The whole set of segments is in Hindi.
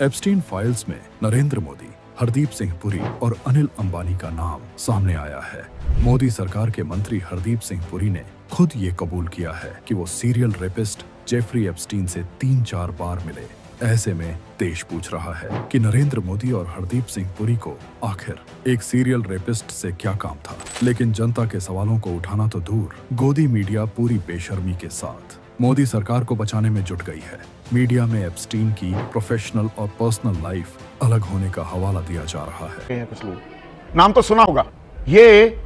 एप्स्टीन फाइल्स में नरेंद्र मोदी, हरदीप सिंह पुरी और अनिल अंबानी का नाम सामने आया है। मोदी सरकार के मंत्री हरदीप सिंह पुरी ने खुद ये कबूल किया है कि वो सीरियल रेपिस्ट जेफरी एप्स्टीन से 3-4 बार मिले। ऐसे में देश पूछ रहा है कि नरेंद्र मोदी और हरदीप सिंह पुरी को आखिर एक सीरियल रेपिस्ट से क्या काम था। लेकिन जनता के सवालों को उठाना तो दूर, गोदी मीडिया पूरी बेशर्मी के साथ मोदी सरकार को बचाने में जुट गई है। मीडिया में एप्स्टीन की प्रोफेशनल और पर्सनल लाइफ अलग होने का हवाला दिया जा रहा है। कुछ लोग नाम तो सुना होगा, ये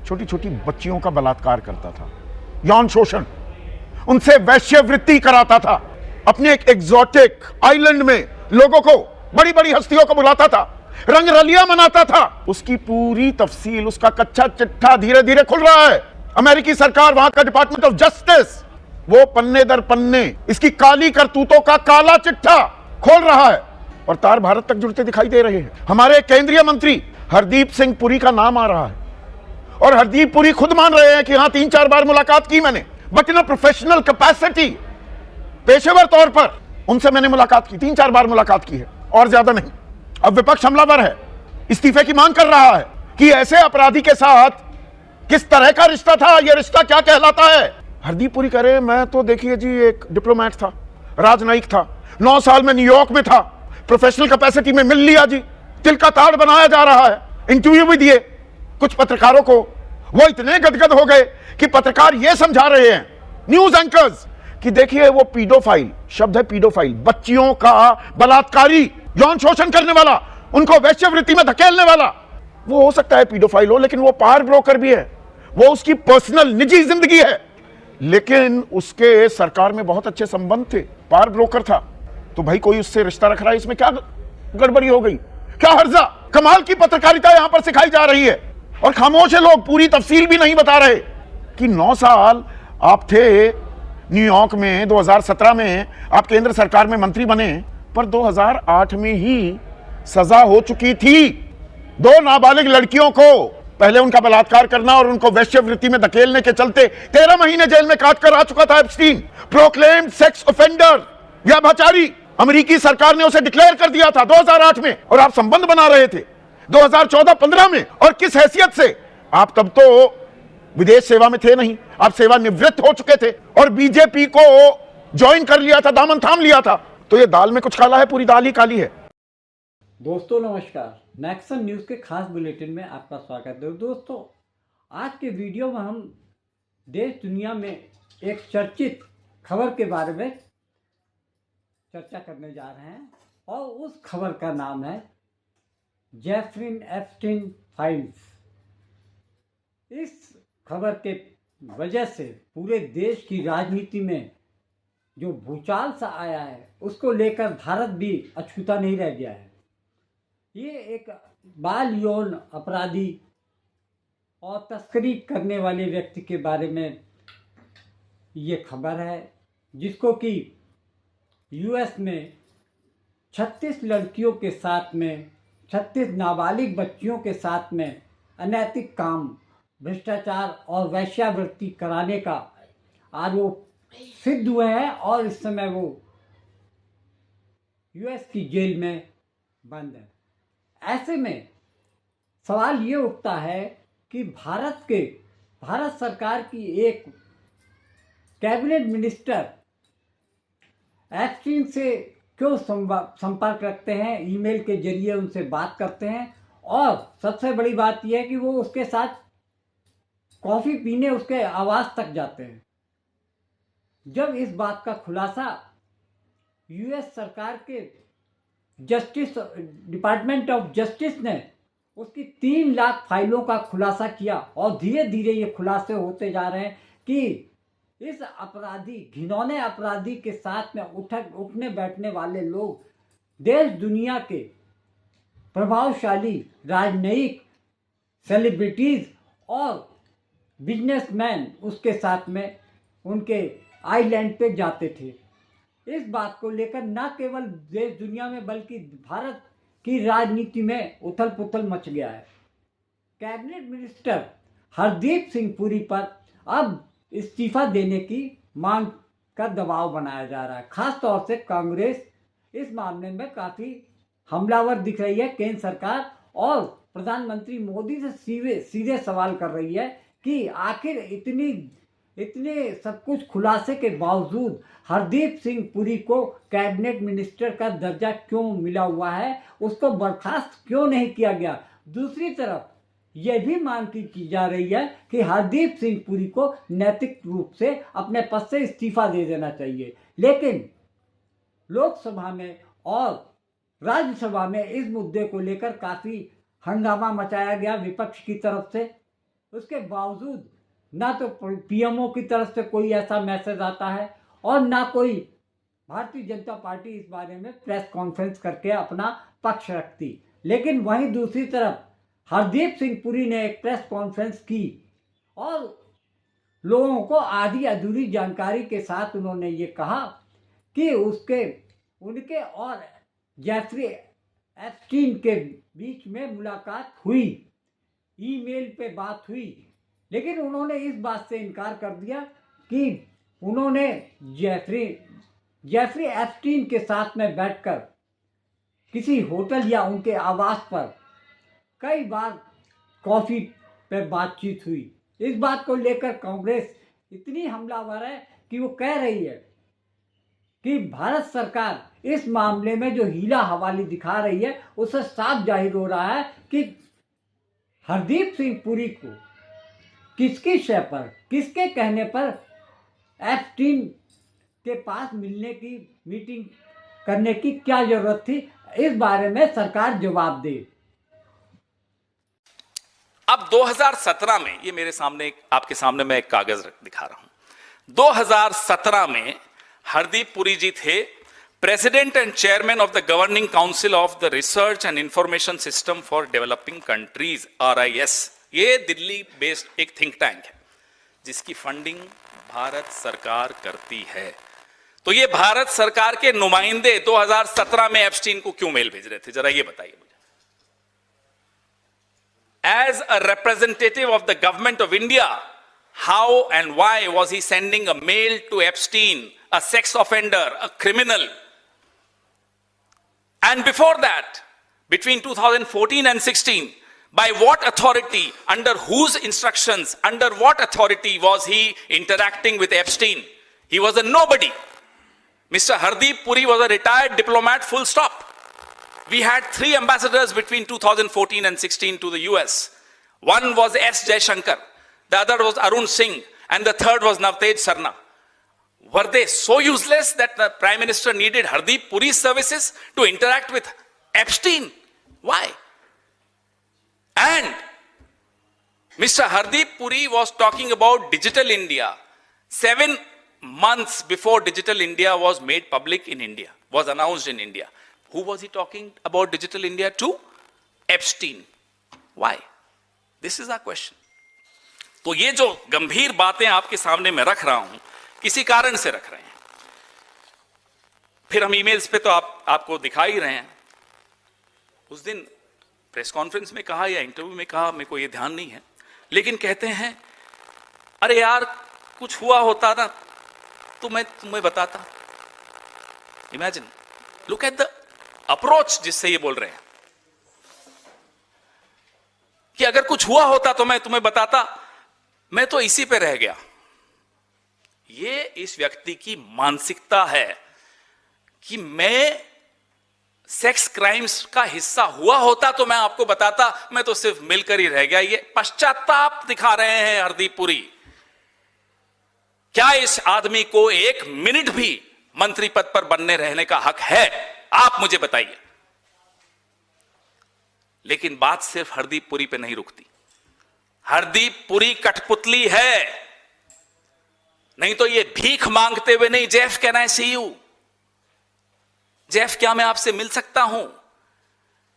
छोटी छोटी बच्चियों का बलात्कार करता था, यौन शोषण, उनसे वैश्यवृत्ति कराता था, अपने एक एग्जॉटिक आइलैंड में लोगों को, बड़ी बड़ी हस्तियों को बुलाता था, रंग रलियां मनाता था। उसकी पूरी तफसील, उसका कच्चा चिट्ठा धीरे धीरे खुल रहा है। अमेरिकी सरकार, वहां का डिपार्टमेंट ऑफ जस्टिस, वो पन्ने दर पन्ने इसकी काली करतूतों का काला चिट्ठा खोल रहा है और तार भारत तक जुड़ते दिखाई दे रहे हैं। हमारे केंद्रीय मंत्री हरदीप सिंह पुरी का नाम आ रहा है और हरदीप पुरी खुद मान रहे हैं कि हां 3-4 बार मुलाकात की मैंने, बट इन प्रोफेशनल कैपेसिटी, पेशेवर तौर पर उनसे मैंने मुलाकात की, 3-4 बार मुलाकात की है और ज्यादा नहीं। अब विपक्ष हमलावर है, इस्तीफे की मांग कर रहा है कि ऐसे अपराधी के साथ किस तरह का रिश्ता था, यह रिश्ता क्या कहलाता है। हरदीप पुरी कह रहे हैं, मैं तो देखिए जी एक डिप्लोमेट था, राजनयिक था, 9 साल में न्यूयॉर्क में था, प्रोफेशनल कैपेसिटी में मिल लिया जी, तिल का ताड़ बनाया जा रहा है। इंटरव्यू भी दिए कुछ पत्रकारों को, वो इतने गदगद हो गए कि पत्रकार ये समझा रहे हैं, न्यूज एंकर्स, कि देखिए वो पीडोफाइल, शब्द है पीडोफाइल, बच्चियों का बलात्कारी, यौन शोषण करने वाला, उनको वैश्यवृत्ति में धकेलने वाला, वो हो सकता है पीडोफाइल हो, लेकिन वो पावर ब्रोकर भी है, वो उसकी पर्सनल निजी जिंदगी है, लेकिन उसके सरकार में बहुत अच्छे संबंध थे, पावर ब्रोकर था, तो भाई कोई उससे रिश्ता रख रहा है, इसमें क्या गड़बड़ी हो गई, क्या हर्जा। कमाल की पत्रकारिता यहां पर सिखाई जा रही है और खामोश है लोग, पूरी तफसील भी नहीं बता रहे कि 9 साल आप थे न्यूयॉर्क में, 2017 में आप केंद्र सरकार में मंत्री बने, पर 2008 में ही सजा हो चुकी थी 2 नाबालिग लड़कियों को, पहले उनका बलात्कार करना और उनको वैश्यवृत्ति में धकेलने के चलते 13 महीने जेल में काट कर आ चुका था एप्स्टीन, प्रोक्लेम्ड सेक्स ऑफेंडर, व्यभिचारी। अमेरिकी सरकार ने उसे डिक्लेयर कर दिया था 2008 में और आप संबंध बना रहे थे 2014-15 में। और किस हैसियत से? आप तब तो विदेश सेवा में थे नहीं, आप सेवानिवृत्त हो चुके थे और बीजेपी को ज्वाइन कर लिया था, दामन थाम लिया था। तो ये दाल में कुछ काला है, पूरी दाल ही काली है। दोस्तों नमस्कार, नेक्सन न्यूज़ के खास बुलेटिन में आपका स्वागत है। दोस्तों आज के वीडियो में हम देश दुनिया में एक चर्चित खबर के बारे में चर्चा करने जा रहे हैं और उस खबर का नाम है जेफरी एप्स्टीन फाइल्स। इस खबर के वजह से पूरे देश की राजनीति में जो भूचाल सा आया है, उसको लेकर भारत भी अछूता नहीं रह गया है। ये एक बाल यौन अपराधी और तस्करी करने वाले व्यक्ति के बारे में ये खबर है, जिसको कि यूएस में 36 लड़कियों के साथ में, 36 नाबालिग बच्चियों के साथ में अनैतिक काम, भ्रष्टाचार और वैश्यावृत्ति कराने का आरोप सिद्ध हुए हैं और इस समय वो यूएस की जेल में बंद है। ऐसे में सवाल ये उठता है कि भारत सरकार की एक कैबिनेट मिनिस्टर एप्स्टीन से क्यों संपर्क रखते हैं, ईमेल के जरिए उनसे बात करते हैं और सबसे बड़ी बात यह है कि वो उसके साथ कॉफ़ी पीने उसके आवास तक जाते हैं। जब इस बात का खुलासा यूएस सरकार के जस्टिस डिपार्टमेंट ऑफ जस्टिस ने उसकी 3 लाख फाइलों का खुलासा किया और धीरे धीरे ये खुलासे होते जा रहे हैं कि इस अपराधी, घिनौने अपराधी के साथ में उठने बैठने वाले लोग देश दुनिया के प्रभावशाली राजनयिक, सेलिब्रिटीज़ और बिजनेसमैन उसके साथ में उनके आइलैंड पे जाते थे। इस बात को लेकर न केवल देश दुनिया में बल्कि भारत की राजनीति में उथल पुथल मच गया है। कैबिनेट मिनिस्टर हरदीप सिंह पुरी पर अब इस्तीफा देने की मांग का दबाव बनाया जा रहा है। खास तौर से कांग्रेस इस मामले में काफ़ी हमलावर दिख रही है केंद्र सरकार और प्रधानमंत्री मोदी से सीधे सवाल कर रही है कि आखिर इतने सब कुछ खुलासे के बावजूद हरदीप सिंह पुरी को कैबिनेट मिनिस्टर का दर्जा क्यों मिला हुआ है, उसको बर्खास्त क्यों नहीं किया गया। दूसरी तरफ यह भी मांग की जा रही है कि हरदीप सिंह पुरी को नैतिक रूप से अपने पद से इस्तीफा दे देना चाहिए। लेकिन लोकसभा में और राज्यसभा में इस मुद्दे को लेकर काफ़ी हंगामा मचाया गया विपक्ष की तरफ से। उसके बावजूद ना तो पीएमओ की तरफ से कोई ऐसा मैसेज आता है और ना कोई भारतीय जनता पार्टी इस बारे में प्रेस कॉन्फ्रेंस करके अपना पक्ष रखती। लेकिन वहीं दूसरी तरफ हरदीप सिंह पुरी ने एक प्रेस कॉन्फ्रेंस की और लोगों को आधी अधूरी जानकारी के साथ उन्होंने ये कहा कि उनके और जेफरी एप्स्टीन के बीच में मुलाकात हुई, ईमेल पे बात हुई। लेकिन उन्होंने इस बात से इनकार कर दिया कि उन्होंने जेफरी एप्स्टीन के साथ में बैठकर किसी होटल या उनके आवास पर कई बार कॉफ़ी पे बातचीत हुई। इस बात को लेकर कांग्रेस इतनी हमलावर है कि वो कह रही है कि भारत सरकार इस मामले में जो हीला हवाली दिखा रही है उससे साफ जाहिर हो रहा है कि हरदीप सिंह पुरी को किसकी शय पर, किसके कहने पर एप्स्टीन के पास मिलने की, मीटिंग करने की क्या जरूरत थी। इस बारे में सरकार जवाब दे। अब 2017 में, ये मेरे सामने, आपके सामने मैं एक कागज दिखा रहा हूं। 2017 में हरदीप पुरी जी थे president and chairman of the governing council of the research and information system for developing countries, RIS। ये दिल्ली बेस्ड एक थिंक टैंक है जिसकी फंडिंग भारत सरकार करती है। तो ये भारत सरकार के नुमाइंदे 2017 में एप्स्टीन को क्यों मेल भेज रहे थे, जरा ये बताइए मुझे। As a representative of the government of India, how and why was he sending a mail to Epstein, a sex offender, a criminal? And before that, between 2014 and 16, by what authority, under whose instructions, under what authority was he interacting with Epstein? He was a nobody. Mr. Hardip Puri was a retired diplomat, full stop. We had 3 ambassadors between 2014 and 16 to the US. One was S. Jaishankar, the other was Arun Singh, and the third was Navtej Sarna. Were they so useless that the Prime Minister needed Hardip Puri's services to interact with Epstein? Why? And Mr. Hardip Puri was talking about Digital India 7 months before Digital India was made public in India, was announced in India. Who was he talking about Digital India to? Epstein. Why? This is our question. तो ये जो गंभीर बातें आपके सामने मैं रख रहा हूं, किसी कारण से रख रहे हैं। फिर हम ईमेल्स पे तो आपको दिखा ही रहे हैं। उस दिन प्रेस कॉन्फ्रेंस में कहा या इंटरव्यू में कहा, मेरे को ये ध्यान नहीं है, लेकिन कहते हैं अरे यार कुछ हुआ होता ना तो मैं तुम्हें बताता। Imagine, look at the approach जिससे ये बोल रहे हैं कि अगर कुछ हुआ होता तो मैं तुम्हें बताता, मैं तो इसी पे रह गया। ये इस व्यक्ति की मानसिकता है कि मैं सेक्स क्राइम्स का हिस्सा हुआ होता तो मैं आपको बताता, मैं तो सिर्फ मिलकर ही रह गया। ये पश्चाताप दिखा रहे हैं हरदीप पुरी। क्या इस आदमी को 1 मिनट भी मंत्री पद पर बनने रहने का हक है? आप मुझे बताइए। लेकिन बात सिर्फ हरदीप पुरी पे नहीं रुकती। हरदीप पुरी कठपुतली है, नहीं तो ये भीख मांगते हुए नहीं, Jeff can I see you, Jeff क्या मैं आपसे मिल सकता हूं,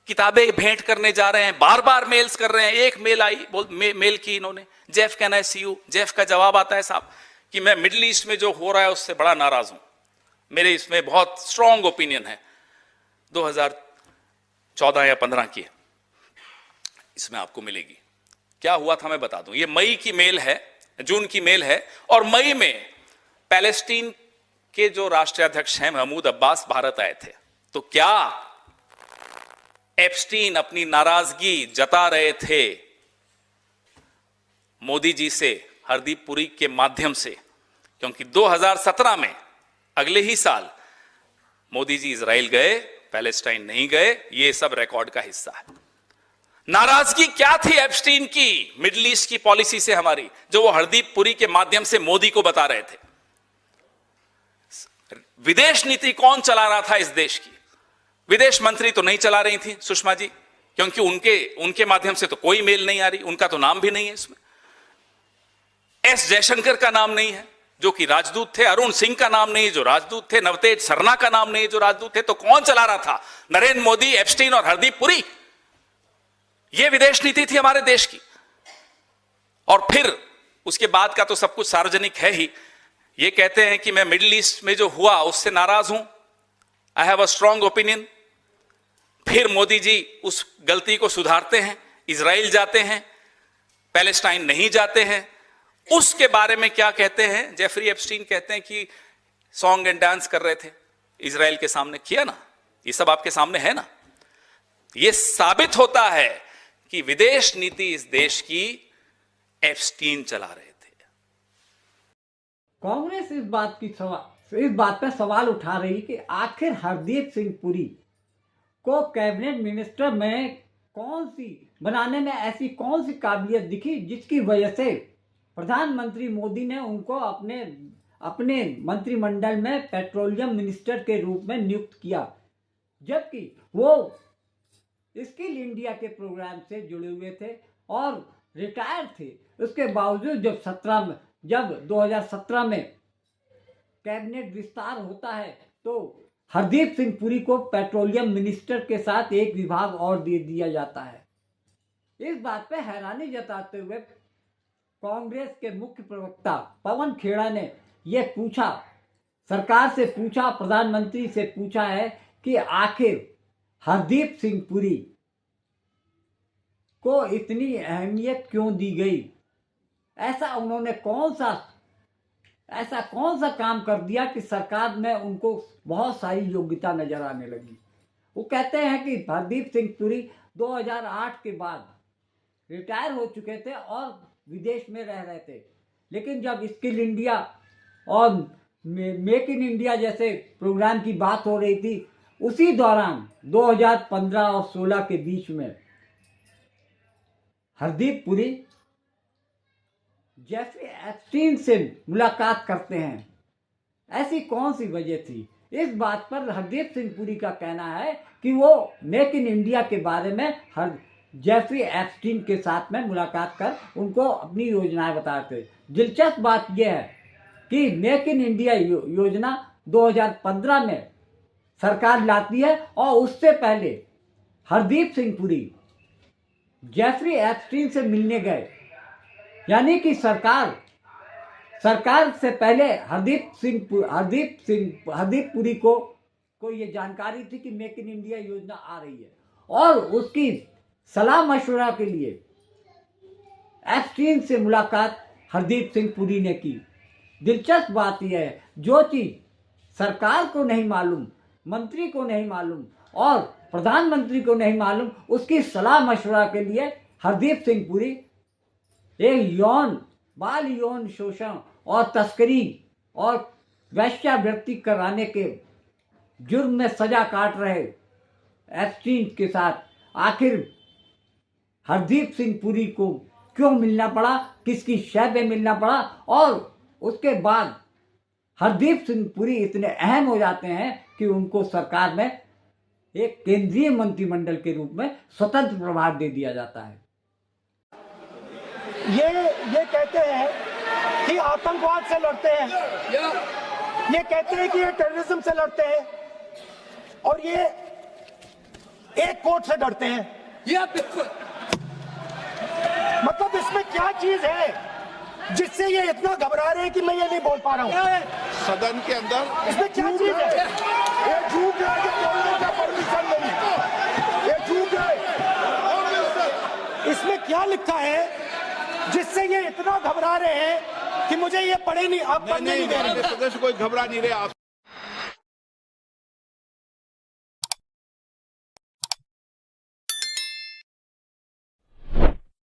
किताबें भेंट करने जा रहे हैं, बार बार मेल्स कर रहे हैं। एक मेल आई, मेल की इन्होंने, Jeff can I see you. Jeff का जवाब आता है साहब कि मैं मिडिल ईस्ट में जो हो रहा है उससे बड़ा नाराज हूं, मेरे इसमें बहुत स्ट्रांग ओपिनियन है। 2014 या 15 की, इसमें आपको मिलेगी। क्या हुआ था मैं बता दूं। ये मई की मेल है, जून की मेल है, और मई में पैलेस्टीन के जो राष्ट्रीय अध्यक्ष हैं महमूद अब्बास भारत आए थे। तो क्या एप्स्टीन अपनी नाराजगी जता रहे थे मोदी जी से हरदीप पुरी के माध्यम से? क्योंकि 2017 में अगले ही साल मोदी जी इजराइल गए, पैलेस्टाइन नहीं गए। ये सब रिकॉर्ड का हिस्सा है। नाराजगी क्या थी एप्स्टीन की मिडिल ईस्ट की पॉलिसी से हमारी, जो वो हरदीप पुरी के माध्यम से मोदी को बता रहे थे? विदेश नीति कौन चला रहा था इस देश की? विदेश मंत्री तो नहीं चला रही थी सुषमा जी, क्योंकि उनके माध्यम से तो कोई मेल नहीं आ रही, उनका तो नाम भी नहीं है इसमें। एस जयशंकर का नाम नहीं है जो कि राजदूत थे, अरुण सिंह का नाम नहीं जो राजदूत थे, नवतेज सरना का नाम नहीं जो राजदूत थे। तो कौन चला रहा था? नरेंद्र मोदी, एप्स्टीन और हरदीप पुरी। यह विदेश नीति थी हमारे देश की। और फिर उसके बाद का तो सब कुछ सार्वजनिक है ही। ये कहते हैं कि मैं मिडिल ईस्ट में जो हुआ उससे नाराज हूं, I have a strong opinion. फिर मोदी जी उस गलती को सुधारते हैं, इजराइल जाते हैं, पैलेस्टाइन नहीं जाते हैं। उसके बारे में क्या कहते हैं? जेफरी एप्स्टीन कहते हैं कि सॉन्ग एंड डांस कर रहे थे इजराइल के सामने। किया ना, ये सब आपके सामने है ना। ये साबित होता है कि विदेश नीति इस देश की एप्स्टीन चला रहे थे। कांग्रेस इस बात पर सवाल उठा रही कि आखिर हरदीप सिंह पुरी को कैबिनेट मिनिस्टर में बनाने में ऐसी कौन सी काबिलियत दिखी जिसकी वजह से प्रधानमंत्री मोदी ने उनको अपने मंत्रिमंडल में पेट्रोलियम मिनिस्टर के रूप में नियुक्त किया, जबकि वो स्किल इंडिया के प्रोग्राम से जुड़े हुए थे और रिटायर थे। उसके बावजूद जब 2017 में कैबिनेट विस्तार होता है तो हरदीप सिंह पुरी को पेट्रोलियम मिनिस्टर के साथ एक विभाग और दे दिया जाता है। इस बात पे हैरानी जताते हुए कांग्रेस के मुख्य प्रवक्ता पवन खेड़ा ने यह पूछा, सरकार से पूछा, प्रधानमंत्री से पूछा है कि आखिर हरदीप सिंह पुरी को इतनी अहमियत क्यों दी गई? ऐसा उन्होंने कौन सा काम कर दिया कि सरकार में उनको बहुत सारी योग्यता नजर आने लगी? वो कहते हैं कि हरदीप सिंह पुरी 2008 के बाद रिटायर हो चुके थे और विदेश में रह रहे थे, लेकिन जब स्किल इंडिया और मेक इन इंडिया जैसे प्रोग्राम की बात हो रही थी, उसी दौरान 2015 और 16 के बीच में हरदीप पुरी जेफरी एप्स्टीन से मुलाकात करते हैं। ऐसी कौन सी वजह थी? इस बात पर हरदीप सिंह पुरी का कहना है कि वो मेक इन इंडिया के बारे में जेफरी एप्स्टीन के साथ में मुलाकात कर उनको अपनी योजनाएं बताते। दिलचस्प बात यह है कि मेक इन इंडिया योजना 2015 में सरकार लाती है और उससे पहले हरदीप सिंह पुरी जेफरी एप्स्टीन से मिलने गए, यानी कि सरकार से पहले हरदीप पुरी को ये जानकारी थी कि मेक इन इंडिया योजना आ रही है और उसकी सलाह मशवरा के लिए एप्स्टीन से मुलाकात हरदीप सिंह पुरी ने की। दिलचस्प बात यह है, जो चीज सरकार को नहीं मालूम, मंत्री को नहीं मालूम और प्रधानमंत्री को नहीं मालूम, उसकी सलाह मशवरा के लिए हरदीप सिंह पुरी एक बाल यौन शोषण और तस्करी और वेश्यावृत्ति कराने के जुर्म में सजा काट रहे एप्स्टीन के साथ आखिर हरदीप सिंह पुरी को क्यों मिलना पड़ा, किसकी शय पे मिलना पड़ा, और उसके बाद हरदीप सिंह पुरी इतने अहम हो जाते हैं कि उनको सरकार में एक केंद्रीय मंत्रिमंडल के रूप में स्वतंत्र प्रभार दे दिया जाता है। ये कहते हैं कि आतंकवाद से लड़ते हैं, ये कहते हैं कि ये टेररिज्म से लड़ते हैं और ये एक कोर्ट से डरते हैं। ये बिल्कुल, मतलब इसमें क्या चीज है जिससे ये इतना घबरा रहे हैं कि मैं ये नहीं बोल पा रहा हूँ सदन के अंदर? इसमें क्या चीज है? ये झूठ है कि बोलने का परमिशन नहीं, ये झूठ है। इसमें क्या लिखा है जिससे ये इतना घबरा रहे हैं कि मुझे ये पढ़े नहीं, आप पढ़ने नहीं दे रहे। सदस्य कोई घबरा नहीं रहे। आप